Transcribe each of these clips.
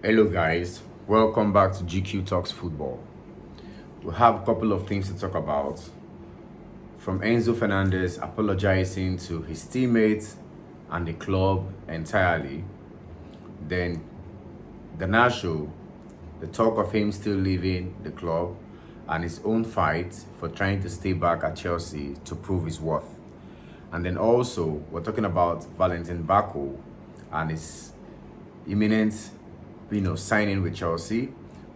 Hello guys, welcome back to GQ Talks Football. We have a couple of things to talk about. From Enzo Fernandez apologizing to his teammates and the club entirely. Then Garnacho, the talk of him still leaving the club and his own fight for trying to stay back at Chelsea to prove his worth. And then also, we're talking about Valentin Bako and his imminent signing with Chelsea,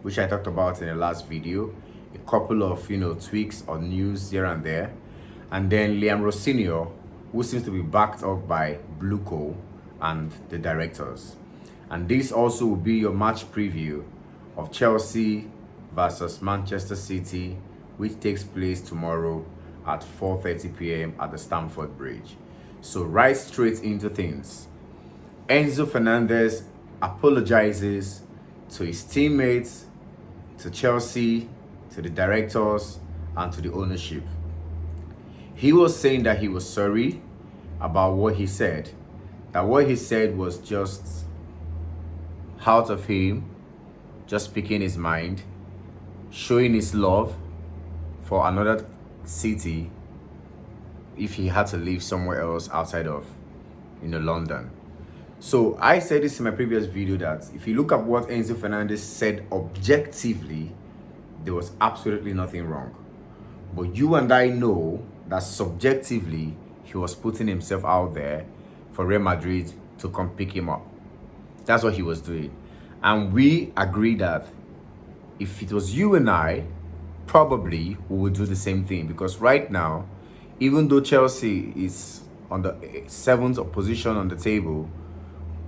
which I talked about in the last video. A couple of tweaks or news here and there. And then Liam Rossinior, who seems to be backed up by BlueCo and the directors. And this also will be your match preview of Chelsea versus Manchester City, which takes place tomorrow at 4:30 p.m. at the Stamford Bridge. So right straight into things. Enzo Fernandez apologizes to his teammates, to Chelsea, to the directors, and to the ownership. He was saying that he was sorry about what he said, that what he said was just out of him, just speaking his mind, showing his love for another city if he had to live somewhere else outside of London. So I said this in my previous video that if you look at what Enzo Fernandez said objectively, there was absolutely nothing wrong. But you and I know that subjectively, he was putting himself out there for Real Madrid to come pick him up. That's what he was doing. And we agree that if it was you and I, probably we would do the same thing. Because right now, even though Chelsea is on the 7th position on the table,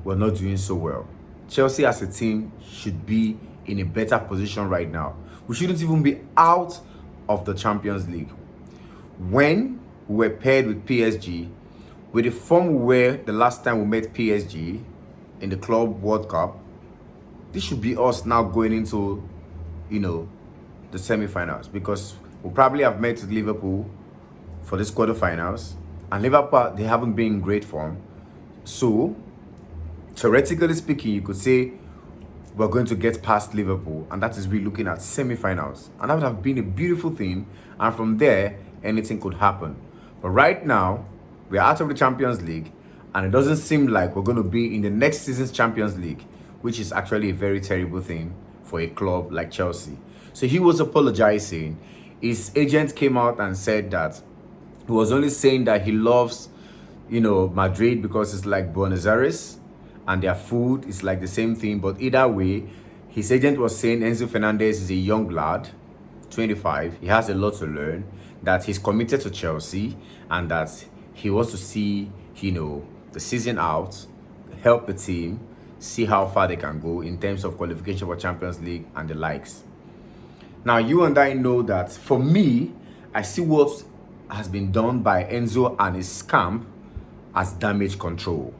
we're not doing so well. Chelsea as a team should be in a better position right now. We shouldn't even be out of the Champions League. When we were paired with PSG, with the form we were the last time we met PSG in the Club World Cup, this should be us now going into, the semi-finals, because we'll probably have met with Liverpool for this quarterfinals, and Liverpool, they haven't been in great form. So theoretically speaking, you could say we're going to get past Liverpool, and that is really looking at semi-finals, and that would have been a beautiful thing. And from there, anything could happen. But right now, we're out of the Champions League, and it doesn't seem like we're going to be in the next season's Champions League, which is actually a very terrible thing for a club like Chelsea. So he was apologizing. His agent came out and said that he was only saying that he loves, Madrid because it's like Buenos Aires, and their food is like the same thing. But either way, his agent was saying Enzo Fernandez is a young lad, 25. He has a lot to learn, that he's committed to Chelsea, and that he wants to see, the season out, help the team, see how far they can go in terms of qualification for Champions League and the likes. Now, you and I know that for me, I see what has been done by Enzo and his camp as damage control.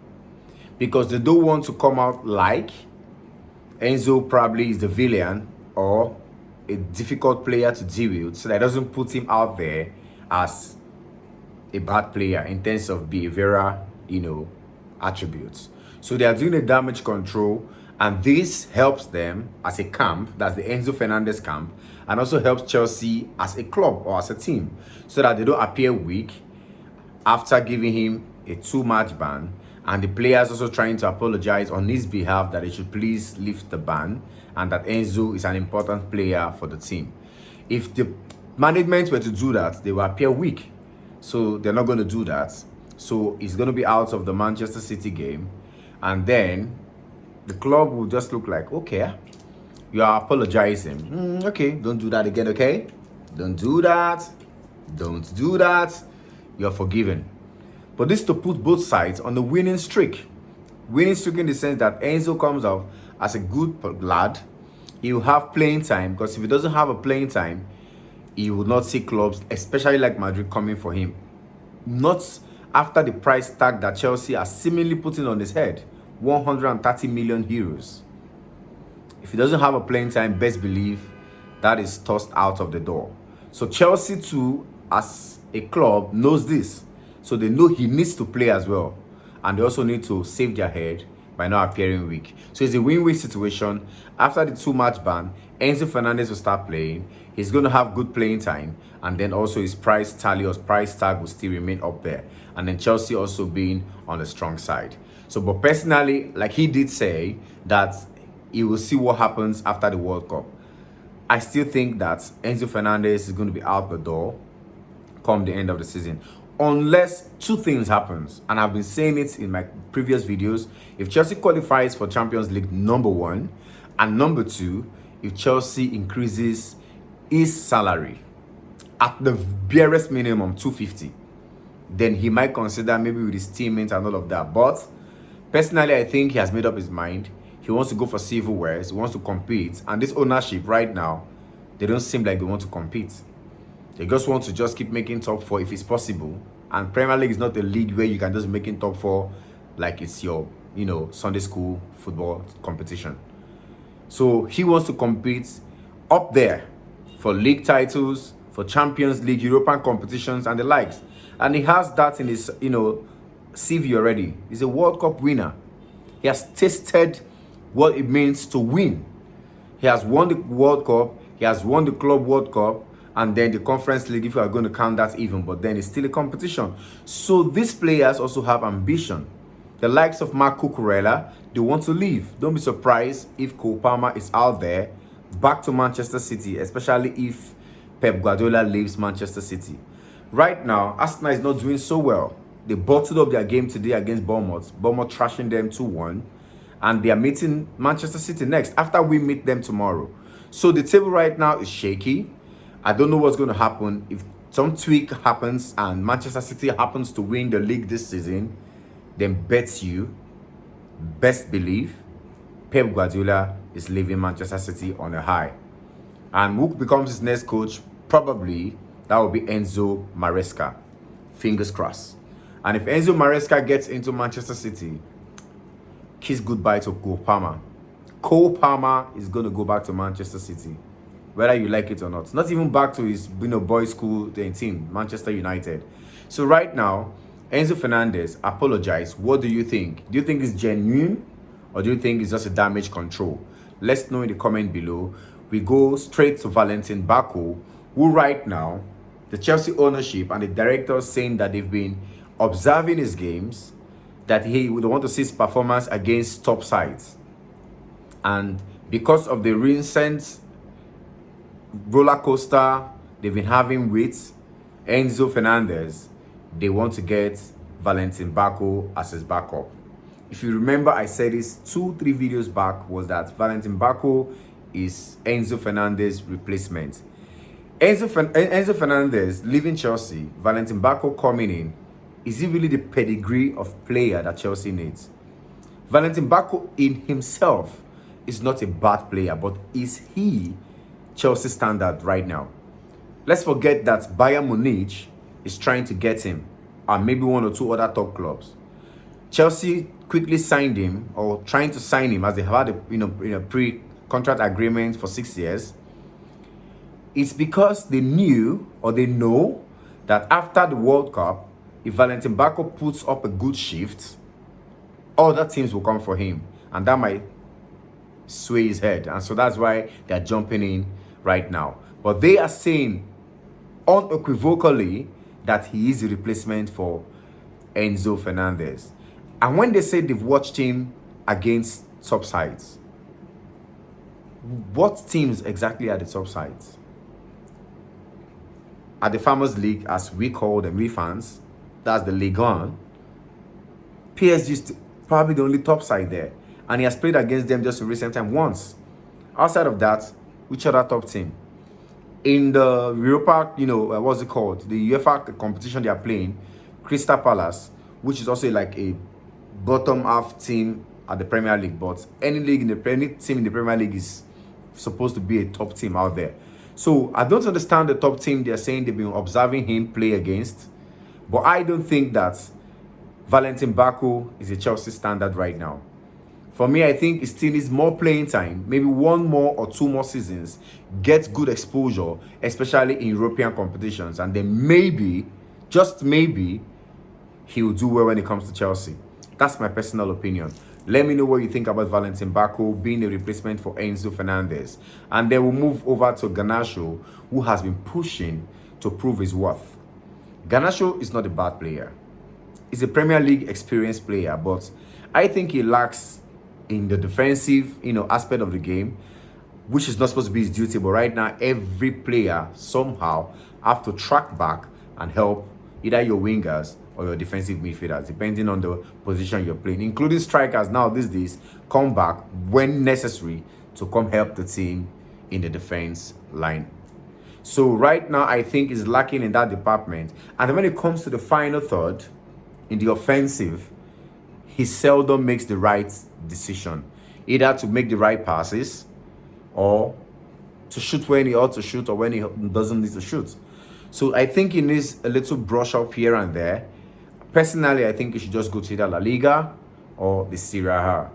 Because they don't want to come out like Enzo probably is the villain or a difficult player to deal with, so that doesn't put him out there as a bad player in terms of behavioral, attributes. So they are doing a damage control, and this helps them as a camp, that's the Enzo Fernandez camp, and also helps Chelsea as a club or as a team, so that they don't appear weak after giving him a 2-match ban. And the players also trying to apologize on his behalf that he should please lift the ban, and that Enzo is an important player for the team. If the management were to do that, they will appear weak. So they're not going to do that. So he's going to be out of the Manchester City game. And then the club will just look like, okay, you are apologizing. Okay, don't do that again, okay? Don't do that. Don't do that. You're forgiven. But this to put both sides on the winning streak. Winning streak in the sense that Enzo comes out as a good lad. He will have playing time, because if he doesn't have a playing time, he will not see clubs, especially like Madrid, coming for him. Not after the price tag that Chelsea are seemingly putting on his head, 130 million euros. If he doesn't have a playing time, best believe that is tossed out of the door. So Chelsea too, as a club, knows this. So they know he needs to play as well. And they also need to save their head by not appearing weak. So it's a win-win situation. After the 2-match ban, Enzo Fernandez will start playing. He's going to have good playing time, and then also his price tally or price tag will still remain up there. And then Chelsea also being on the strong side. So, but personally, like he did say, that he will see what happens after the World Cup. I still think that Enzo Fernandez is going to be out the door come the end of the season, unless two things happens, and I've been saying it in my previous videos. If Chelsea qualifies for Champions League, number one, and number two, if Chelsea increases his salary at the barest minimum 250, then he might consider maybe with his teammates and all of that. But personally, I think he has made up his mind. He wants to go for silverware. He wants to compete, and this ownership right now, they don't seem like they want to compete. They just want to just keep making top four if it's possible. And Premier League is not a league where you can just make in top four like it's your, Sunday school football competition. So he wants to compete up there for league titles, for Champions League, European competitions, and the likes. And he has that in his, CV already. He's a World Cup winner. He has tasted what it means to win. He has won the World Cup. He has won the Club World Cup. And then the Conference League, if you are going to count that even, but then it's still a competition. So these players also have ambition. The likes of Marco Cucurella, they want to leave. Don't be surprised if Cole Palmer is out there, back to Manchester City, especially if Pep Guardiola leaves Manchester City. Right now, Arsenal is not doing so well. They bottled up their game today against Bournemouth. Bournemouth trashing them 2-1. And they are meeting Manchester City next, after we meet them tomorrow. So the table right now is shaky. I don't know what's going to happen. If some tweak happens and Manchester City happens to win the league this season, then best believe, Pep Guardiola is leaving Manchester City on a high. And who becomes his next coach? Probably that will be Enzo Maresca. Fingers crossed. And if Enzo Maresca gets into Manchester City, kiss goodbye to Cole Palmer. Cole Palmer is going to go back to Manchester City, whether you like it or not. Not even back to his boys' school team, Manchester United. So right now, Enzo Fernandez apologized. What do you think? Do you think it's genuine, or do you think it's just a damage control? Let's know in the comment below. We go straight to Valentin Bako, who right now, the Chelsea ownership and the directors saying that they've been observing his games, that he would want to see his performance against top sides. And because of the recent roller coaster they've been having with Enzo Fernandez, they want to get Valentin Bako as his backup. If you remember, I said this 2-3 videos back, was that Valentin Bako is Enzo Fernandez's replacement. Enzo Fernandez leaving Chelsea, Valentin Bako coming in. Is he really the pedigree of player that Chelsea needs? Valentin Bako in himself is not a bad player, but is he Chelsea standard right now? Let's forget that Bayern Munich is trying to get him, and maybe one or two other top clubs. Chelsea quickly signed him, or trying to sign him, as they have had a pre-contract agreement for 6 years. It's because they knew, or they know, that after the World Cup, if Valentin Bako puts up a good shift, other teams will come for him, and that might sway his head. And so that's why they're jumping in right now. But they are saying unequivocally that he is a replacement for Enzo Fernandez. And when they say they've watched him against top sides, what teams exactly are the top sides? At the Farmers League, as we call them, we fans, that's the Ligue 1. PSG is probably the only top side there. And he has played against them just in recent time once. Outside of that, which other top team? In the Europa, what's it called? The UEFA competition they are playing, Crystal Palace, which is also like a bottom half team at the Premier League. But any team in the Premier League is supposed to be a top team out there. So I don't understand the top team they're saying they've been observing him play against. But I don't think that Valentin Bako is a Chelsea standard right now. For me, I think he still needs more playing time, maybe 1 more or 2 more seasons, get good exposure, especially in European competitions, and then maybe, just maybe, he will do well when it comes to Chelsea. That's my personal opinion. Let me know what you think about Valentin Bako being a replacement for Enzo Fernandez. And then we'll move over to Garnacho, who has been pushing to prove his worth. Garnacho is not a bad player. He's a Premier League experienced player, but I think he lacks in the defensive, aspect of the game, which is not supposed to be his duty. But right now, every player somehow have to track back and help either your wingers or your defensive midfielders, depending on the position you're playing, including strikers now these days come back when necessary to come help the team in the defense line. So right now, I think he's lacking in that department. And when it comes to the final third, in the offensive, he seldom makes the right decision, either to make the right passes or to shoot when he ought to shoot or when he doesn't need to shoot. So I think he needs a little brush up here and there. Personally, I think he should just go to either La Liga or the Serie A.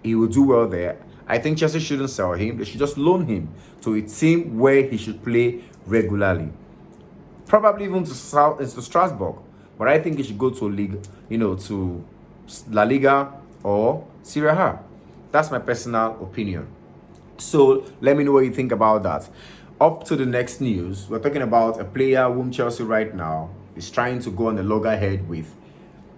He will do well there. I think Chelsea shouldn't sell him. They should just loan him to a team where he should play regularly. Probably even to Strasbourg. But I think he should go to League, to La Liga or Serie A. That's my personal opinion. So let me know what you think about that. Up to the next news, we're talking about a player whom Chelsea right now is trying to go on a loggerhead with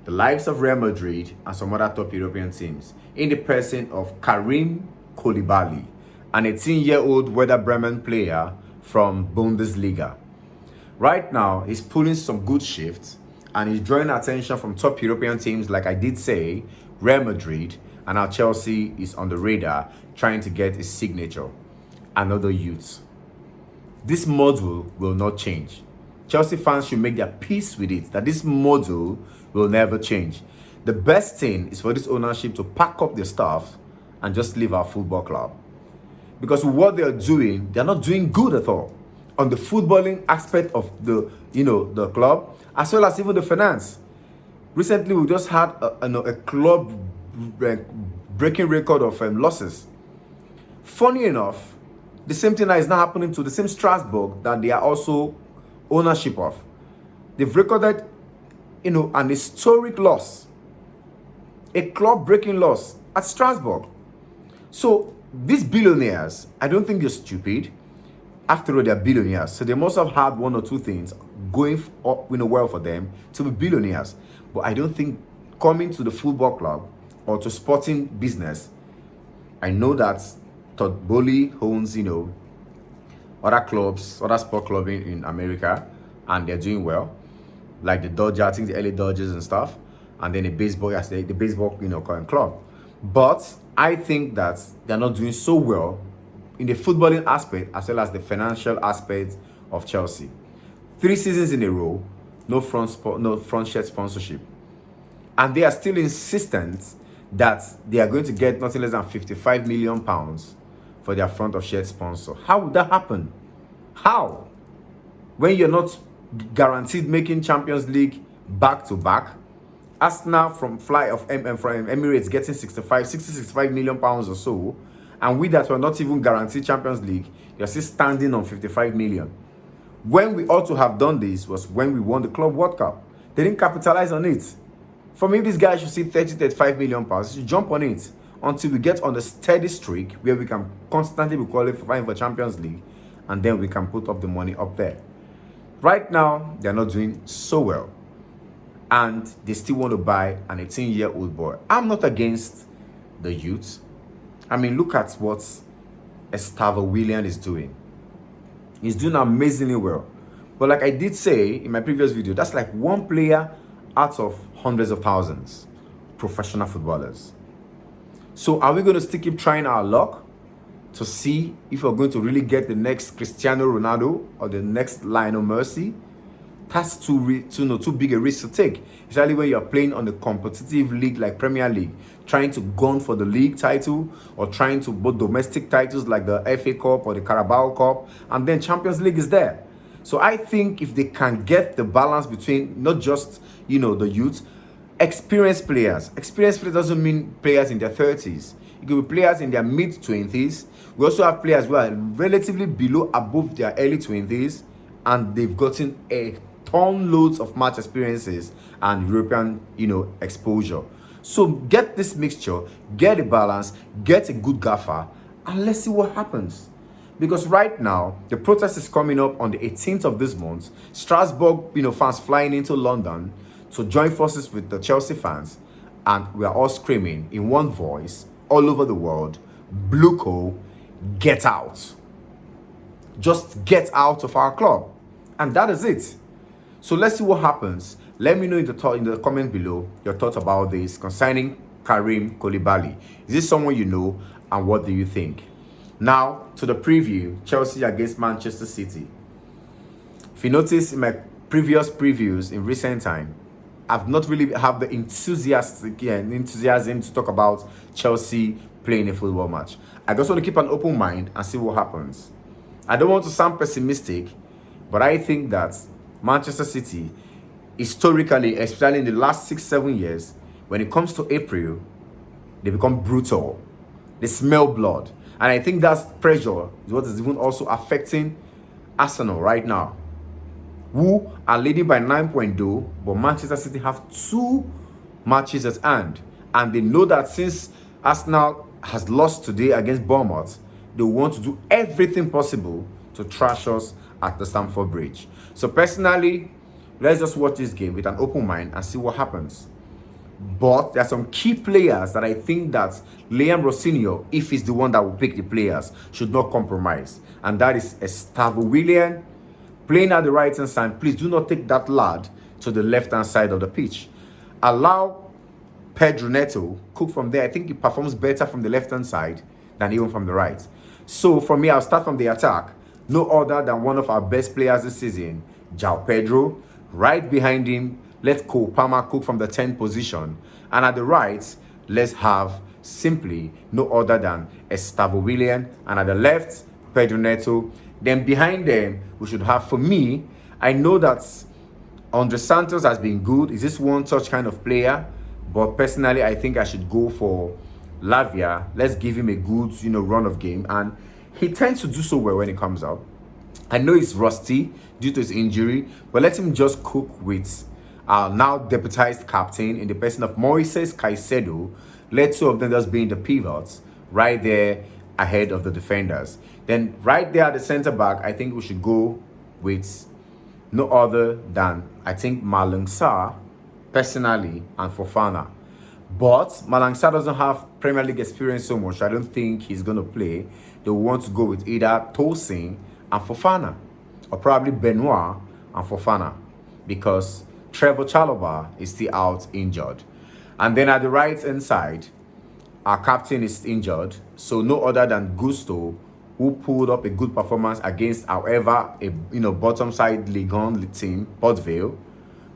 the likes of Real Madrid and some other top European teams, in the person of Karim Koulibaly, an 18-year-old Werder Bremen player from Bundesliga. Right now, he's pulling some good shifts and he's drawing attention from top European teams, like I did say, Real Madrid, and now Chelsea is on the radar trying to get his signature. Another youth. This model will not change. Chelsea fans should make their peace with it, that this model will never change. The best thing is for this ownership to pack up their stuff and just leave our football club. Because what they are doing, they're not doing good at all. On the footballing aspect of the club, as well as even the finance. Recently, we just had a club breaking record of losses. Funny enough, the same thing that is now happening to the same Strasbourg that they are also ownership of. They've recorded, an historic loss, a club-breaking loss at Strasbourg. So these billionaires, I don't think they're stupid. After all, they're billionaires, so they must have had one or two things going up, well for them to be billionaires. But I don't think coming to the football club or to sporting business, I know that Todd Bowley owns, other clubs, other sport clubs in America, and they're doing well, like the Dodgers, I think the LA Dodgers and stuff, and then the baseball, the baseball, current club. But I think that they're not doing so well in the footballing aspect as well as the financial aspect of Chelsea. 3 seasons in a row, no front shirt sponsorship, and they are still insistent that they are going to get nothing less than £55 million for their front of shirt sponsor. How would that happen? How? When you're not guaranteed making Champions League back to back. Arsenal from Emirates getting 65 million pounds or so, and we that were not even guaranteed Champions League, you're still standing on 55 million. When we ought to have done this was when we won the Club World Cup. They didn't capitalize on it. For me, this guy should see 35 million pounds. You should jump on it until we get on the steady streak where we can constantly be qualifying for Champions League, and then we can put up the money up there. Right now, they're not doing so well, and they still want to buy an 18-year-old boy. I'm not against the youth. I mean, look at what Estava Willian is doing. He's doing amazingly well. But like I did say in my previous video, that's like one player out of hundreds of thousands professional footballers. So are we going to keep trying our luck to see if we're going to really get the next Cristiano Ronaldo or the next Lionel Messi? That's too big a risk to take, especially when you're playing on a competitive league like Premier League, trying to gun for the league title or trying to both domestic titles like the FA Cup or the Carabao Cup, and then Champions League is there. So I think if they can get the balance between not just, the youth, experienced players. Experienced players doesn't mean players in their 30s. It could be players in their mid-20s. We also have players who are relatively above their early 20s, and they've gotten a ton loads of match experiences and European, exposure. So get this mixture, get a balance, get a good gaffer, and let's see what happens. Because right now, the protest is coming up on the 18th of this month. Strasbourg, fans flying into London to join forces with the Chelsea fans. And we are all screaming in one voice all over the world, BlueCo, get out. Just get out of our club. And that is it. So let's see what happens. Let me know in the comment below your thoughts about this concerning Karim Koulibaly. Is this someone you know, and what do you think? Now to the preview, Chelsea against Manchester City. If you notice in my previous previews in recent time, I've not really have the enthusiasm to talk about Chelsea playing a football match. I just want to keep an open mind and see what happens. I don't want to sound pessimistic, but I think that Manchester City, historically, especially in the last 6-7 years, when it comes to April, they become brutal. They smell blood. And I think that pressure is what is even also affecting Arsenal right now, who are leading by 9-0, but Manchester City have 2 matches at hand. And they know that since Arsenal has lost today against Bournemouth, they want to do everything possible to trash us at the Stamford Bridge. So personally, let's just watch this game with an open mind and see what happens. But there are some key players that I think that Liam Rossini, if he's the one that will pick the players, should not compromise. And that is Estavo Willian playing at the right-hand side. Please do not take that lad to the left-hand side of the pitch. Allow Pedro Neto cook from there. I think he performs better from the left-hand side than even from the right. So for me, I'll start from the attack. No other than one of our best players this season, João Pedro. Right behind him, let Cole Palmer cook from the 10th position. And at the right, let's have simply no other than Estavo Willian. And at the left, Pedro Neto. Then behind them, we should have, for me, I know that Andre Santos has been good. Is this one-touch kind of player? But personally, I think I should go for Lavia. Let's give him a good, run of game. And he tends to do so well when he comes out. I know he's rusty due to his injury, but let him just cook with our now deputized captain in the person of Moises Caicedo. Let 2 of them just be in the pivots right there ahead of the defenders. Then right there at the center back, I think we should go with no other than, I think, Malang Sarr, personally, and Fofana. But Malang Sarr doesn't have Premier League experience so much. I don't think he's going to play. They want to go with either Tosin and Fofana, or probably Benoit and Fofana, because Trevor Chalobah is still out injured. And then at the right-hand side, our captain is injured, so no other than Gusto, who pulled up a good performance against, however, a bottom side Ligue 1 team, Port Vale,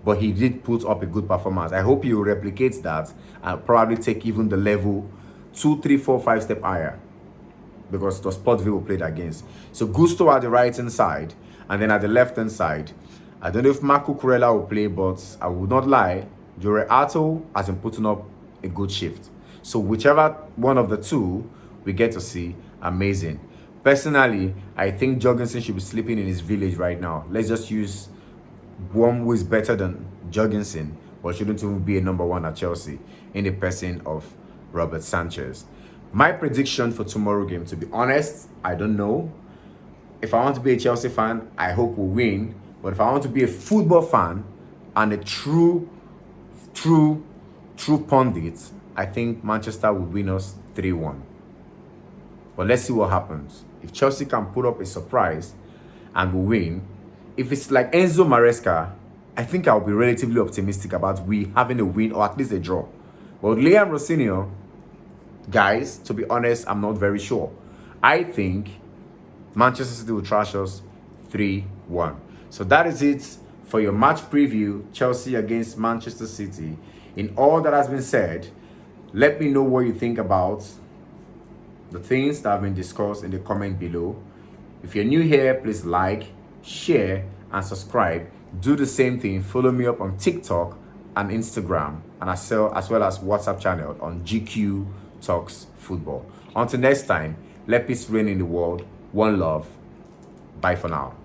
but he did put up a good performance. I hope he will replicate that and probably take even the level 2, 3, 4, 5 step higher, because it was Port Vale who played against. So Gusto at the right-hand side, and then at the left-hand side, I don't know if Marco Kurela will play, but I would not lie, Jure Ato has been putting up a good shift. So whichever one of the two we get to see, amazing. Personally, I think Jorgensen should be sleeping in his village right now. Let's just use one who is better than Jorgensen, but shouldn't even be a number 1 at Chelsea, in the person of Robert Sanchez. My prediction for tomorrow's game, to be honest, I don't know. If I want to be a Chelsea fan, I hope we'll win. But if I want to be a football fan and a true pundit, I think Manchester will win us 3-1. But let's see what happens. If Chelsea can put up a surprise and we win, if it's like Enzo Maresca, I think I'll be relatively optimistic about we having a win or at least a draw. But Liam Rossini, guys, to be honest, I'm not very sure. I think Manchester City will trash us 3-1. So that is it for your match preview, Chelsea against Manchester City. In all that has been said, let me know what you think about the things that have been discussed in the comment below. If you're new here, please like, share, and subscribe. Do the same thing. Follow me up on TikTok and Instagram, and as well as WhatsApp channel on GQ Talks Football. Until next time, let peace reign in the world. One love. Bye for now.